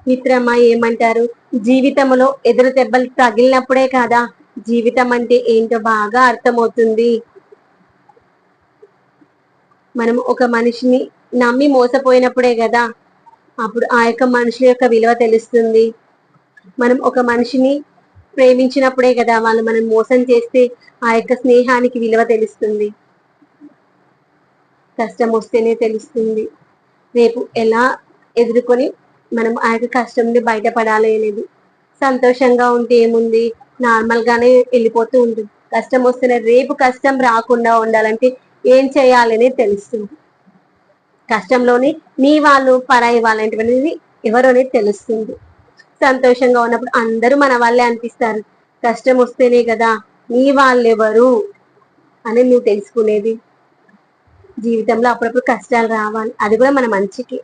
మిత్రమా ఏమంటారు? జీవితంలో ఎదురు దెబ్బలు తగిలినప్పుడే కదా జీవితం అంటే ఏంటో బాగా అర్థమవుతుంది. మనం ఒక మనిషిని నమ్మి మోసపోయినప్పుడే కదా అప్పుడు ఆ యొక్క మనుషుల యొక్క విలువ తెలుస్తుంది. మనం ఒక మనిషిని ప్రేమించినప్పుడే కదా వాళ్ళు మనం మోసం చేస్తే ఆ యొక్క స్నేహానికి విలువ తెలుస్తుంది. కష్టం వస్తేనే తెలుస్తుంది రేపు ఎలా ఎదుర్కొని మనం ఆ యొక్క కష్టం నుండి బయటపడాలి అనేది. సంతోషంగా ఉంటే ఏముంది, నార్మల్ గానే వెళ్ళిపోతూ ఉంటుంది. కష్టం వస్తేనే రేపు కష్టం రాకుండా ఉండాలంటే ఏం చేయాలనేది తెలుస్తుంది. కష్టంలోని నీ వాళ్ళు పరాయి వాళ్ళు అనేటువంటిది ఎవరు అనేది తెలుస్తుంది. సంతోషంగా ఉన్నప్పుడు అందరూ మన వాళ్ళే అనిపిస్తారు. కష్టం వస్తేనే కదా నీ వాళ్ళెవరు అని నువ్వు తెలుసుకునేది. జీవితంలో అప్పుడప్పుడు కష్టాలు రావాలి, అది కూడా మన మంచికి.